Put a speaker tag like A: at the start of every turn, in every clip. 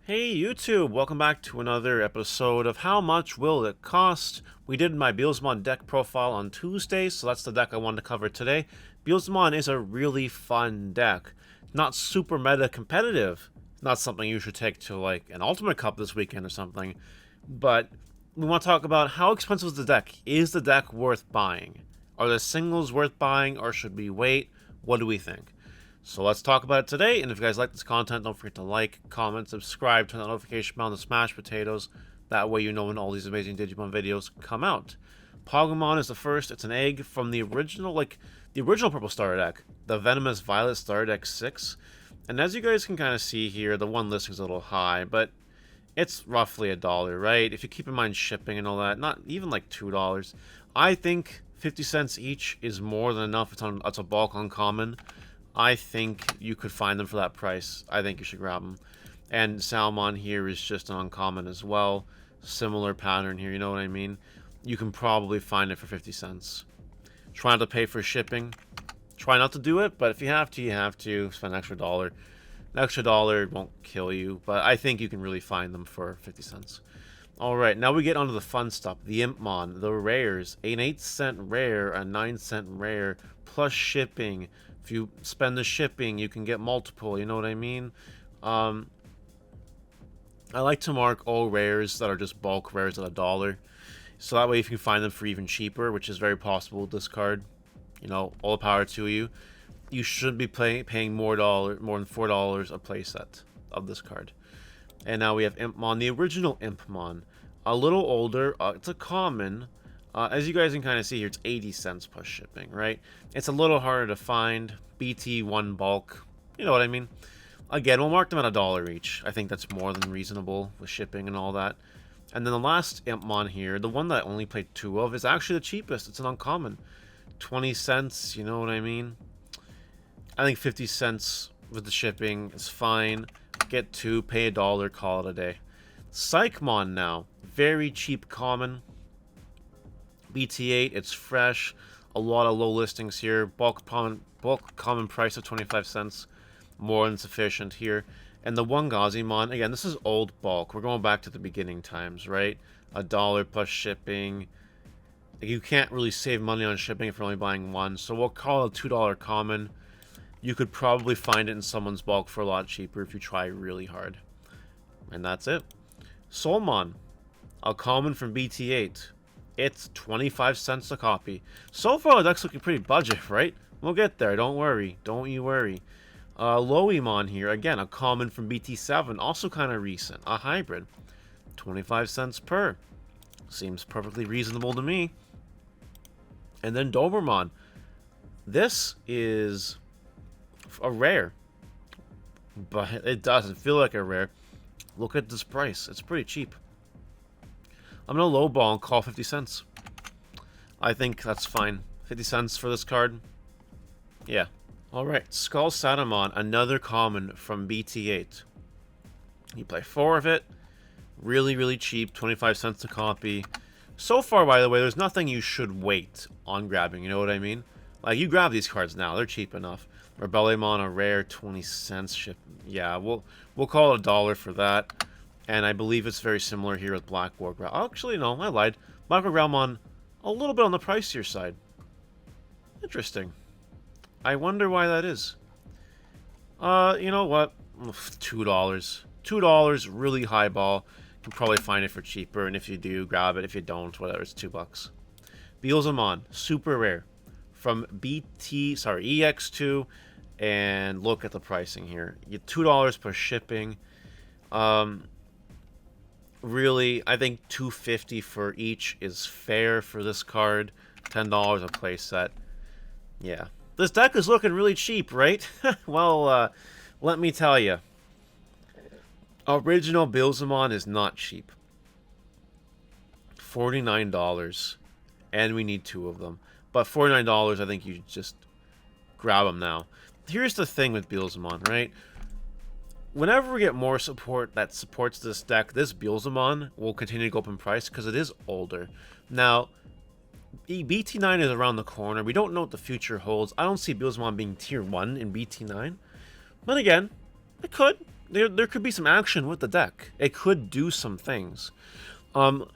A: Hey YouTube, welcome back to another episode of How Much Will It Cost? We did my Beelzemon deck profile on Tuesday, so that's the deck I wanted to cover today. Beelzemon is a really fun deck. Not super meta competitive. Not something you should take to like an Ultimate Cup this weekend or something. But we want to talk about how expensive is the deck. Is the deck worth buying? Are the singles worth buying or should we wait? What do we think? So let's talk about it today, and if you guys like this content, don't forget to like, comment, subscribe, turn the notification bell on the smash potatoes. That way you know when all these amazing Digimon videos come out. Pogomon is the first. It's an egg from the original, the original Purple Starter deck, the Venomous Violet Starter Deck 6. And as you guys can kind of see here, the one listing is a little high, but it's roughly $1, right? If you keep in mind shipping and all that, not even like $2. I think 50 cents each is more than enough. It's a bulk uncommon. I think you could find them for that price. I think you should grab them. And Salmon here is just an uncommon as well. Similar pattern here, you know what I mean? You can probably find it for 50 cents. Try not to pay for shipping. Try not to do it, but if you have to, you have to. Spend an extra dollar. An extra dollar won't kill you, but I think you can really find them for 50 cents. Alright, now we get onto the fun stuff. The Impmon, the rares. An 8-cent rare, a 9-cent rare, plus shipping. If you spend the shipping, you can get multiple, you know what I mean? I like to mark all rares that are just bulk rares at $1. So that way you can find them for even cheaper, which is very possible with this card. You know, all the power to you. You shouldn't be paying more than $4 a playset of this card. And now we have Impmon, the original Impmon. A little older, it's a common. As you guys can kind of see here, it's 80 cents plus shipping, right? It's a little harder to find. BT1 bulk, you know what I mean? Again, we'll mark them at $1 each. I think that's more than reasonable with shipping and all that. And then the last Impmon here, the one that I only played 2 of, is actually the cheapest. It's an uncommon. 20 cents, you know what I mean? I think 50 cents with the shipping is fine. Get 2, pay $1, call it a day. Psychmon now. Very cheap common. BT8, it's fresh. A lot of low listings here. Bulk common price of 25 cents. More than sufficient here. And the one Gazimon, again, this is old bulk. We're going back to the beginning times, right? $1 plus shipping. You can't really save money on shipping if you're only buying one. So we'll call it a $2 common. You could probably find it in someone's bulk for a lot cheaper if you try really hard. And that's it. Soulmon, a common from BT8. It's 25 cents a copy. So far, the deck's looking pretty budget, right? We'll get there. Don't worry. Don't you worry. Loemon here. Again, a common from BT7. Also kind of recent. A hybrid. 25 cents per. Seems perfectly reasonable to me. And then Dobermon. This is a rare. But it doesn't feel like a rare. Look at this price. It's pretty cheap. I'm going to lowball and call 50 cents. I think that's fine. 50 cents for this card. Yeah. Alright, Skull Satamon, another common from BT8. You play 4 of it. Really, really cheap. 25 cents a copy. So far, by the way, there's nothing you should wait on grabbing. You know what I mean? Like, you grab these cards now. They're cheap enough. Beelzemon, a rare, 20 cents ship. Yeah, we'll call it $1 for that. And I believe it's very similar here with Black War Growl. Actually, no, I lied. Black War Growlmon, a little bit on the pricier side. Interesting. I wonder why that is. You know what? $2. $2, really high ball. You can probably find it for cheaper, and if you do, grab it. If you don't, whatever, it's $2. Beelzemon, super rare. From EX2, and look at the pricing here. You get $2 per shipping. Really, I think $2.50 for each is fair for this card. $10 a playset. Yeah. This deck is looking really cheap, right? Well, let me tell you. Original Beelzemon is not cheap. $49. And we need 2 of them. But $49, I think you just grab them now. Here's the thing with Beelzemon, right? Whenever we get more support that supports this deck, this Beelzemon will continue to go up in price because it is older. Now, BT9 is around the corner. We don't know what the future holds. I don't see Beelzemon being tier 1 in BT9. But again, it could. there could be some action with the deck. It could do some things. I'm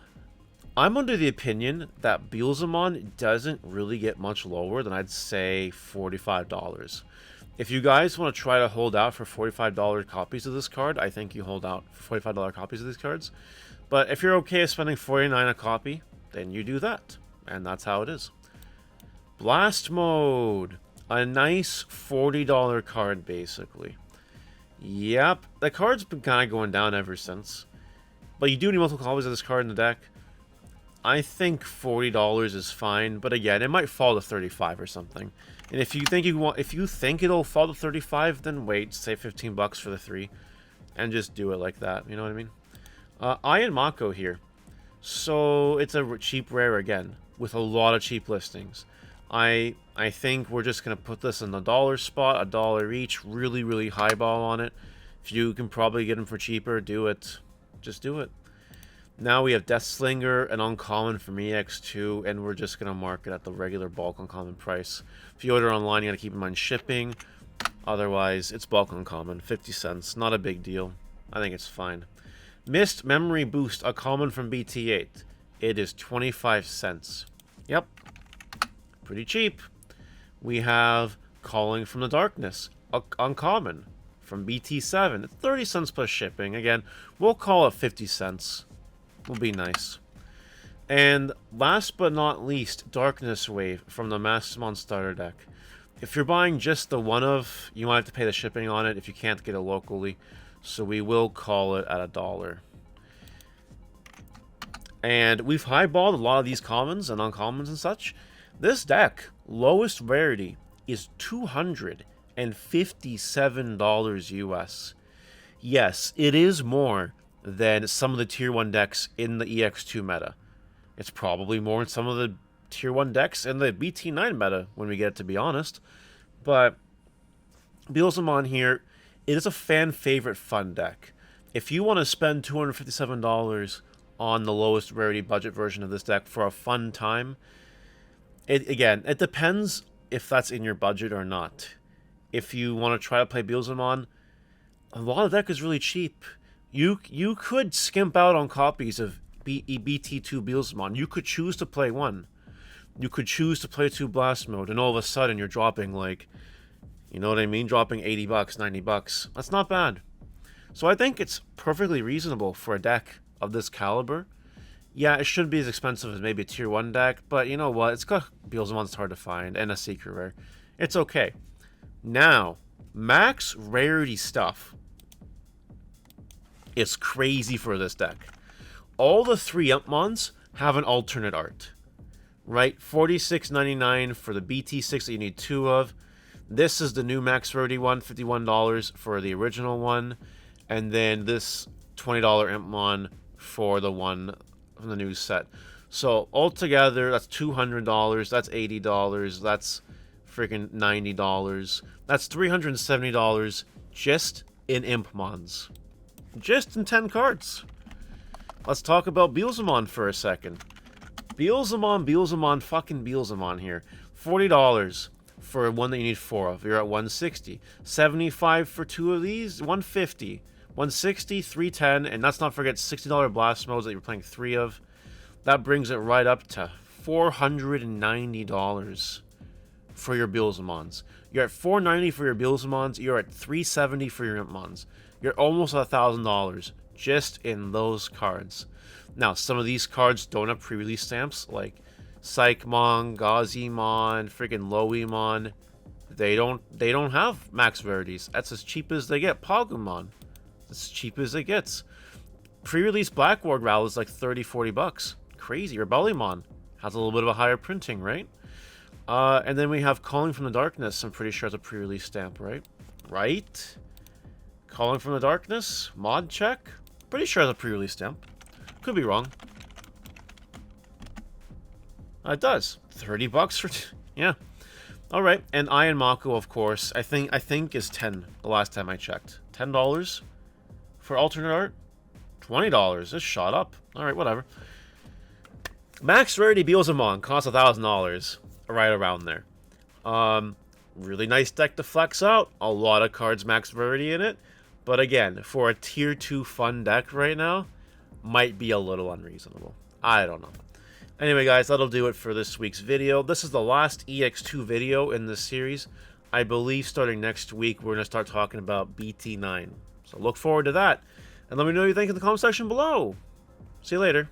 A: under the opinion that Beelzemon doesn't really get much lower than I'd say $45. If you guys want to try to hold out for $45 copies of this card, I think you hold out for $45 copies of these cards. But if you're okay spending $49 a copy, then you do that. And that's how it is. Blast Mode. A nice $40 card, basically. Yep, the card's been kind of going down ever since. But you do need multiple copies of this card in the deck. I think $40 is fine, but again, it might fall to 35 or something. And if you think it'll fall to 35, then wait, say 15 bucks for the 3, and just do it like that. You know what I mean? Ian Mako here. So it's a cheap rare again, with a lot of cheap listings. I think we're just gonna put this in the dollar spot, $1 each, really highball on it. If you can probably get them for cheaper, do it. Just do it. Now we have Deathslinger, an uncommon from EX2, and we're just gonna mark it at the regular bulk uncommon price. If you order online, you gotta keep in mind shipping. Otherwise, it's bulk uncommon, 50 cents, not a big deal. I think it's fine. Mist Memory Boost, a common from BT8. It is 25 cents. Yep. Pretty cheap. We have Calling from the Darkness, uncommon from BT7. 30 cents plus shipping. Again, we'll call it 50 cents. Will be nice. And last but not least, Darkness Wave from the Beelzemon starter deck. If you're buying just the one of, you might have to pay the shipping on it if you can't get it locally. So we will call it at $1. And we've highballed a lot of these commons and uncommons and such. This deck, lowest rarity, is $257 US. Yes, it is more than some of the Tier 1 decks in the EX2 meta. It's probably more than some of the Tier 1 decks in the BT9 meta, when we get it, to be honest. But Beelzemon here, it is a fan-favorite fun deck. If you want to spend $257 on the lowest rarity budget version of this deck for a fun time, it depends if that's in your budget or not. If you want to try to play Beelzemon, a lot of the deck is really cheap. You could skimp out on copies of BT2 Beelzemon. You could choose to play one. You could choose to play 2 Blast Mode, and all of a sudden you're dropping, like, you know what I mean? Dropping 80 bucks, 90 bucks. That's not bad. So I think it's perfectly reasonable for a deck of this caliber. Yeah, it shouldn't be as expensive as maybe a Tier 1 deck, but you know what? It's got Beelzemon's hard to find, and a secret rare. It's okay. Now, max rarity stuff is crazy for this deck. All the 3 Impmons have an alternate art. Right? $46.99 for the BT6 that you need 2 of. This is the new max rarity one, $51 for the original one. And then this $20 Impmon for the one from the new set. So altogether, that's $200, that's $80, that's freaking $90. That's $370 just in Impmons. Just in 10 cards. Let's talk about Beelzemon for a second. Beelzemon, fucking Beelzemon here. $40 for one that you need 4 of. You're at $160. $75 for 2 of these, $150. $160, $310, and let's not forget $60 Blast Modes that you're playing 3 of. That brings it right up to $490 for your Beelzemons. You're at $490 for your Beelzemons. You're at $370 for your Impmons. You're almost at $1,000 just in those cards. Now, some of these cards don't have pre-release stamps, like Psychmon, Gazimon, freaking Loemon. They don't have max rarities. That's as cheap as they get. Pogumon, as cheap as it gets. Pre-release Black Ward Ral is like 30-40 bucks. Crazy. Rebellion has a little bit of a higher printing, right? And then we have Calling from the Darkness. I'm pretty sure it's a pre-release stamp, right? Right? Calling from the Darkness, mod check. Pretty sure it's a pre-release stamp. Could be wrong. It does. 30 bucks for yeah. All right, and Ian Mako, of course. I think is 10 the last time I checked. $10 for alternate art. $20. It's shot up. All right, whatever. Max rarity Beelzemon costs $1,000, right around there. Really nice deck to flex out. A lot of cards max rarity in it. But again, for a tier 2 fun deck right now, might be a little unreasonable. I don't know. Anyway, guys, that'll do it for this week's video. This is the last EX2 video in this series. I believe starting next week, we're going to start talking about BT9. So look forward to that. And let me know what you think in the comment section below. See you later.